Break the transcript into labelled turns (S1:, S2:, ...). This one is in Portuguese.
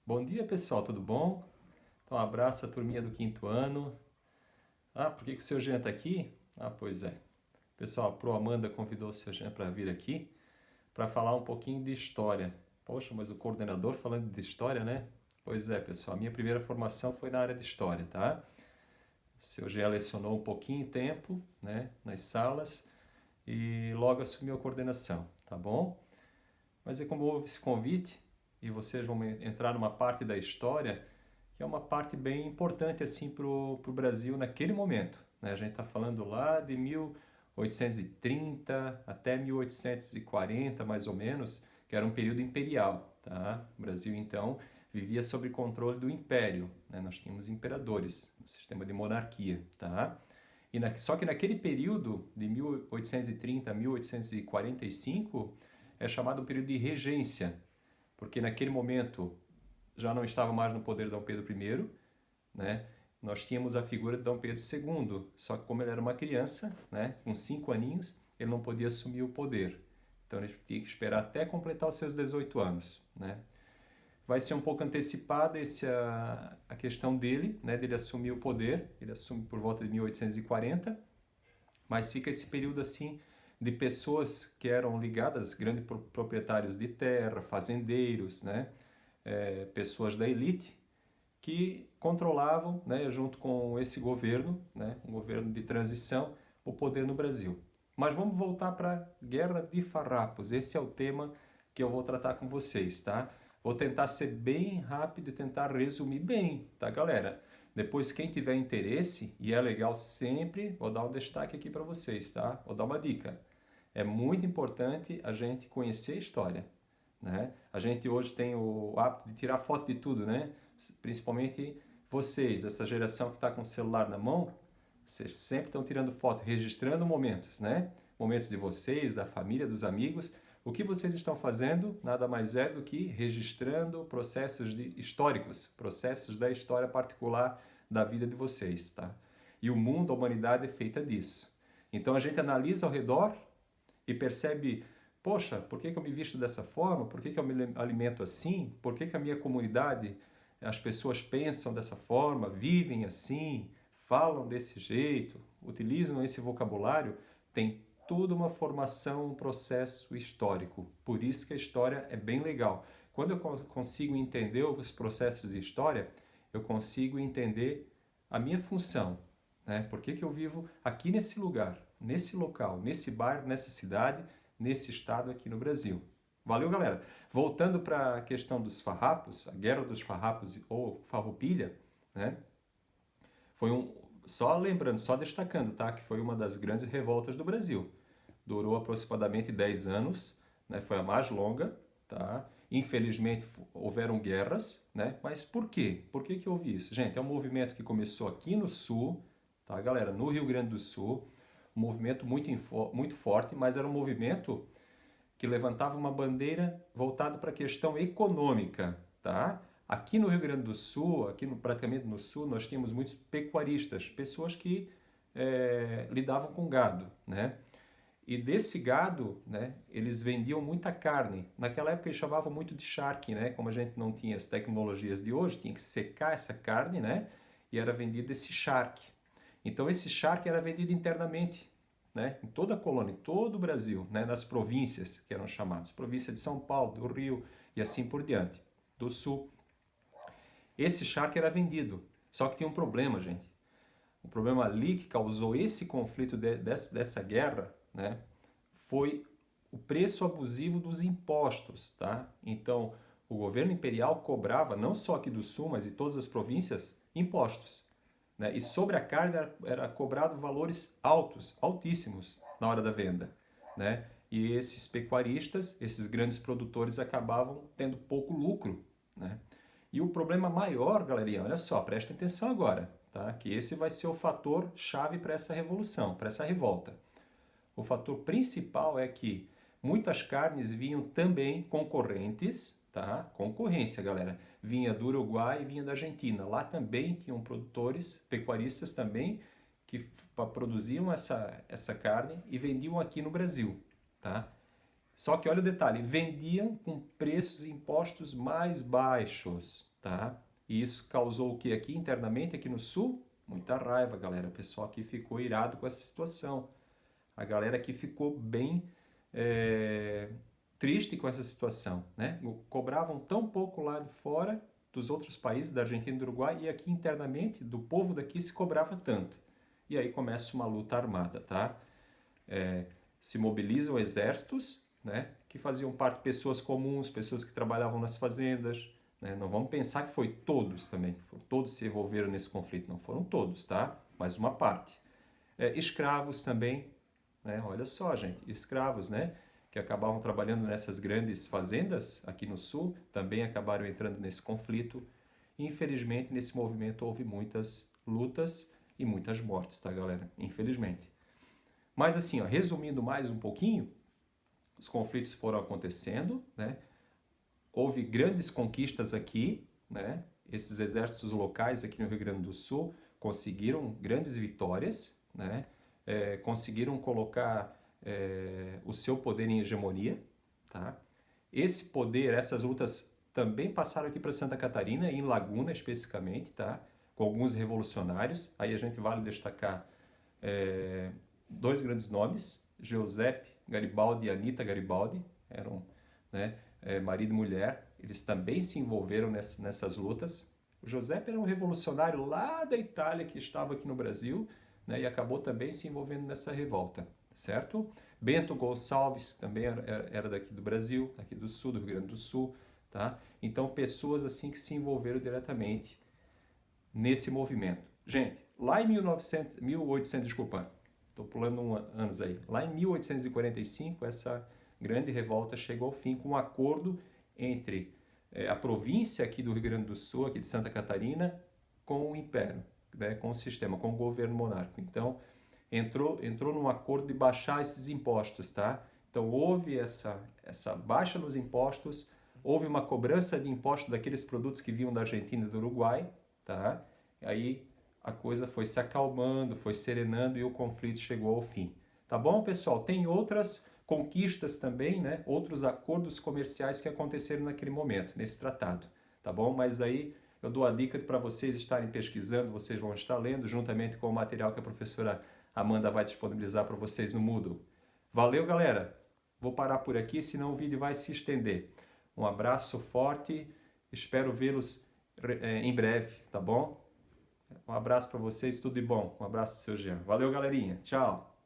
S1: Bom dia, pessoal, tudo bom? Então, um abraço à turminha do quinto ano. Por que o seu Jean está aqui? Pois é. Pessoal, a Pro Amanda convidou o seu Jean para vir aqui para falar um pouquinho de história. Poxa, mas o coordenador falando de história, né? Pois é, pessoal, a minha primeira formação foi na área de história, tá? O seu Jean lecionou um pouquinho de tempo, né, nas salas e logo assumiu a coordenação, tá bom? Mas é como houve esse convite e vocês vão entrar numa parte da história que é uma parte bem importante assim para o Brasil naquele momento, né? A gente está falando lá de 1830 até 1840, mais ou menos, que era um período imperial, tá? O Brasil, então, vivia sob controle do império, né? Nós tínhamos imperadores, um sistema de monarquia, tá? Só que naquele período, de 1830 a 1845, é chamado um período de regência, porque naquele momento já não estava mais no poder Dom Pedro I, né? Nós tínhamos a figura de Dom Pedro II, só que como ele era uma criança, né, com 5 aninhos, ele não podia assumir o poder. Então ele tinha que esperar até completar os seus 18 anos, né? Vai ser um pouco antecipada a questão dele, né, dele assumir o poder. Ele assume por volta de 1840, mas fica esse período assim de pessoas que eram ligadas, grandes proprietários de terra, fazendeiros, né, pessoas da elite, que controlavam, né, junto com esse governo, né, um governo de transição, o poder no Brasil. Mas vamos voltar para a Guerra de Farrapos. Esse é o tema que eu vou tratar com vocês, tá? Vou tentar ser bem rápido e tentar resumir bem, tá, galera? Depois, quem tiver interesse, e é legal sempre, vou dar um destaque aqui para vocês, tá? Vou dar uma dica. É muito importante a gente conhecer a história, né? A gente hoje tem o hábito de tirar foto de tudo, né? Principalmente vocês, essa geração que está com o celular na mão, vocês sempre estão tirando foto, registrando momentos, né? Momentos de vocês, da família, dos amigos. O que vocês estão fazendo nada mais é do que registrando processos históricos, processos da história particular da vida de vocês, tá? E o mundo, a humanidade é feita disso. Então a gente analisa ao redor e percebe, poxa, por que eu me visto dessa forma? Por que eu me alimento assim? Por que a minha comunidade, as pessoas pensam dessa forma, vivem assim, falam desse jeito, utilizam esse vocabulário? Tem toda uma formação, um processo histórico. Por isso que a história é bem legal. Quando eu consigo entender os processos de história, eu consigo entender a minha função, né? Por que eu vivo aqui nesse lugar, nesse local, nesse bairro, nessa cidade, nesse estado aqui no Brasil. Valeu, galera! Voltando para a questão dos farrapos, a Guerra dos Farrapos ou Farroupilha, né? Foi só lembrando, só destacando, tá? Que foi uma das grandes revoltas do Brasil. Durou aproximadamente 10 anos, né? Foi a mais longa, tá? Infelizmente houveram guerras, né? Mas por quê? Por que houve isso? Gente, é um movimento que começou aqui no Sul, tá, galera? No Rio Grande do Sul, um movimento muito forte, mas era um movimento que levantava uma bandeira voltada para a questão econômica, tá? Aqui no Rio Grande do Sul, praticamente no Sul, nós tínhamos muitos pecuaristas, pessoas que lidavam com gado, né? E desse gado, né, eles vendiam muita carne. Naquela época eles chamavam muito de charque, né? Como a gente não tinha as tecnologias de hoje, tinha que secar essa carne, né? E era vendido esse charque. Então esse charque era vendido internamente, né? Em toda a colônia, em todo o Brasil, né? Nas províncias que eram chamadas, província de São Paulo, do Rio e assim por diante, do Sul. Esse charque era vendido, só que tinha um problema, gente. O problema ali que causou esse conflito dessa guerra, né, foi o preço abusivo dos impostos, tá? Então, o governo imperial cobrava, não só aqui do Sul, mas em todas as províncias, impostos, né? E sobre a carne era cobrado valores altos, altíssimos, na hora da venda, né? E esses pecuaristas, esses grandes produtores acabavam tendo pouco lucro, né? E o problema maior, galerinha, olha só, presta atenção agora, tá? Que esse vai ser o fator chave para essa revolução, para essa revolta. O fator principal é que muitas carnes vinham também concorrentes, tá? Concorrência, galera. Vinha do Uruguai e vinha da Argentina. Lá também tinham produtores, pecuaristas também, que produziam essa carne e vendiam aqui no Brasil, tá? Só que olha o detalhe, vendiam com preços e impostos mais baixos, tá? E isso causou o que aqui internamente, aqui no Sul? Muita raiva, galera. O pessoal aqui ficou irado com essa situação. A galera aqui ficou bem triste com essa situação, né? Cobravam tão pouco lá de fora, dos outros países, da Argentina e do Uruguai, e aqui internamente, do povo daqui, se cobrava tanto. E aí começa uma luta armada, tá? Se mobilizam exércitos, né? Que faziam parte de pessoas comuns, pessoas que trabalhavam nas fazendas, né? Não vamos pensar que foi todos também, todos se envolveram nesse conflito, não foram todos, tá? Mas uma parte. Escravos também, né? Olha só, gente, escravos, né? Que acabavam trabalhando nessas grandes fazendas aqui no Sul, também acabaram entrando nesse conflito. Infelizmente, nesse movimento houve muitas lutas e muitas mortes, tá, galera? Infelizmente. Mas assim, ó, resumindo mais um pouquinho, os conflitos foram acontecendo, né? Houve grandes conquistas aqui, né? Esses exércitos locais aqui no Rio Grande do Sul conseguiram grandes vitórias, né? Conseguiram colocar o seu poder em hegemonia, tá? Esse poder, essas lutas também passaram aqui para Santa Catarina, em Laguna especificamente, tá? Com alguns revolucionários. Aí a gente vale destacar dois grandes nomes, Giuseppe Garibaldi e Anita Garibaldi, eram, né, marido e mulher, eles também se envolveram nessas lutas. O Giuseppe era um revolucionário lá da Itália que estava aqui no Brasil, né, e acabou também se envolvendo nessa revolta, certo? Bento Gonçalves também era daqui do Brasil, aqui do Sul, do Rio Grande do Sul, tá? Então, pessoas assim que se envolveram diretamente nesse movimento. Gente, lá em 1800, desculpa, estou pulando anos aí. Lá em 1845, essa grande revolta chegou ao fim com um acordo entre a província aqui do Rio Grande do Sul, aqui de Santa Catarina, com o Império, né, com o sistema, com o governo monárquico. Então, entrou num acordo de baixar esses impostos, tá? Então, houve essa baixa nos impostos, houve uma cobrança de impostos daqueles produtos que vinham da Argentina e do Uruguai, tá? Aí a coisa foi se acalmando, foi serenando e o conflito chegou ao fim. Tá bom, pessoal? Tem outras conquistas também, né? Outros acordos comerciais que aconteceram naquele momento, nesse tratado, tá bom? Mas daí eu dou a dica para vocês estarem pesquisando, vocês vão estar lendo, juntamente com o material que a professora Amanda vai disponibilizar para vocês no Moodle. Valeu, galera! Vou parar por aqui, senão o vídeo vai se estender. Um abraço forte, espero vê-los em breve, tá bom? Um abraço para vocês, tudo de bom. Um abraço, seu Jean. Valeu, galerinha. Tchau.